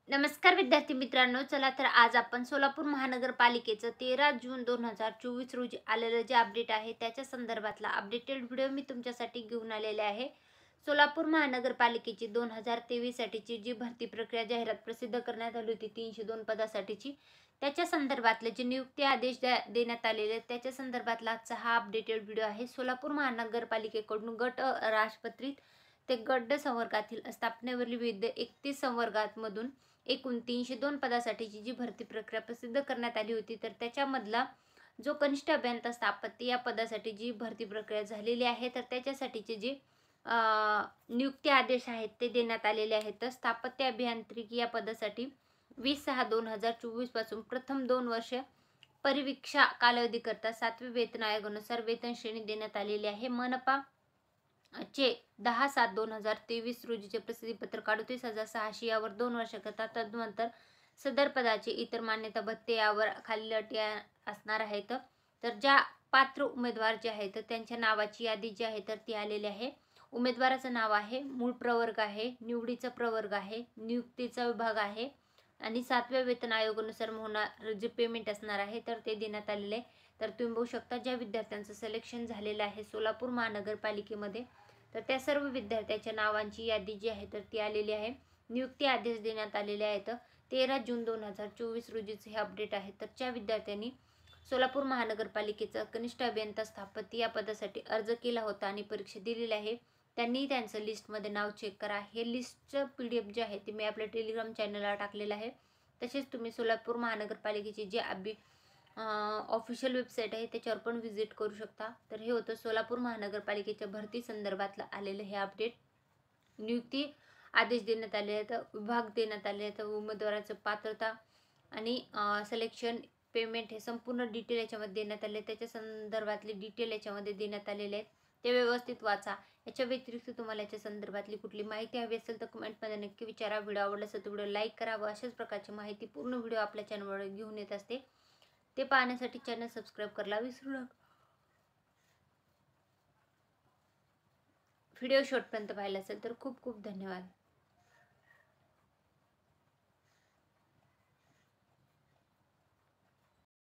नमस्कार विद्यार्थी मित्रांनो, चला तर आज आपण सोलापूर महानगरपालिकेचं 13 जून 2024 रोजी आलेलं जे अपडेट आहे त्याच्या संदर्भातला अपडेटेड व्हिडिओ मी तुमच्यासाठी घेऊन आलेले आहे. सोलापूर महानगरपालिकेची 2023 साठीची जी भरती प्रक्रिया जाहिरात प्रसिद्ध करण्यात आली होती 302 पदासाठीची, त्याच्या संदर्भातले जे नियुक्ती आदेश देण्यात आलेले त्याच्या संदर्भातला आजचा हा अपडेटेड व्हिडिओ आहे. सोलापूर महानगरपालिकेकडून गट राजपत्रित ते गट संवर्गातील स्थापनेवरील विविध 31 संवर्गांमधून एकूण 302 पदासाठीची जी भरती प्रक्रिया प्रसिद्ध करण्यात आली होती, तर त्याच्यामधला जो कनिष्ठ अभियंता स्थापत्य या पदासाठी जी भरती प्रक्रिया झालेली आहे, तर त्याच्यासाठीचे जे नियुक्ती आदेश आहेत ते देण्यात आलेले आहेत. तर स्थापत्य अभियांत्रिकी या पदासाठी 20/6/2024 पासून प्रथम 2 वर्ष परिवीक्षा कालावधीकरता 7वे वेतन आयोगानुसार वेतन श्रेणी देण्यात आलेली आहे. मनपा चे 10/7/2023 रोजीचे प्रसिद्धीपत्रक 38,600 यावर 2 वर्षाकरता, तदनंतर सदर पदाचे इतर मान्यता भत्ते यावर खालील अटी असणार आहेत. तर ज्या पात्र उमेदवार जे आहेत त्यांच्या नावाची यादी जी आहे तर ती आलेली आहे. उमेदवाराचं नाव आहे, मूळ प्रवर्ग आहे, निवडीचा प्रवर्ग आहे, नियुक्तीचा विभाग आहे आणि 7व्या वेतन आयोगानुसार होणार जे पेमेंट असणार आहे तर ते देण्यात आलेले आहे. तर तुम्ही बघू शकता ज्या विद्यार्थ्यांचं सिलेक्शन झालेलं आहे सोलापूर महानगरपालिकेमध्ये, तर त्या सर्व विद्यार्थ्यांच्या नावांची यादी जी आहे तर ती आलेली आहे. नियुक्ती आदेश देण्यात आलेले आहेत. 13 जून 2024 रोजीचे हे अपडेट आहे. तर ज्या विद्यार्थ्यांनी सोलापूर महानगरपालिकेचा कनिष्ठ अभियंता स्थापत्य या पदासाठी अर्ज केला होता आणि परीक्षा दिलेली आहे, त्यांनी त्यांचं लिस्टमध्ये नाव चेक करा. हे लिस्टचं PDF जे आहे ते मी आपल्या टेलिग्राम चॅनलला टाकलेलं आहे. तसेच तुम्ही सोलापूर महानगरपालिकेची जे ऑफिशियल वेबसाईट आहे त्याच्यावर पण व्हिजिट करू शकता. तर हे होतं सोलापूर महानगरपालिकेच्या भरती संदर्भातलं आलेलं हे अपडेट. नियुक्ती आदेश देण्यात आले आहेत, विभाग देण्यात आले आहेत, उमेदवाराचं पात्रता आणि सिलेक्शन पेमेंट हे संपूर्ण डिटेल याच्यामध्ये देण्यात आले. त्याच्या संदर्भातले डिटेल याच्यामध्ये देण्यात आलेले आहेत, ते व्यवस्थित वाचा. याच्या व्यतिरिक्त तुम्हाला याच्या संदर्भातली कुठली माहिती हवी असेल तर कमेंटमध्ये नक्की विचारा. व्हिडिओ आवडला असेल तर व्हिडिओ लाईक करा व अशाच प्रकारची माहिती पूर्ण व्हिडिओ आपल्या चॅनलवर घेऊन येत असते. ते पाहण्यासाठी चॅनल सबस्क्राईब करायला विसरू नका. व्हिडिओ शेवटपर्यंत पाहिला असेल तर खूप खूप धन्यवाद.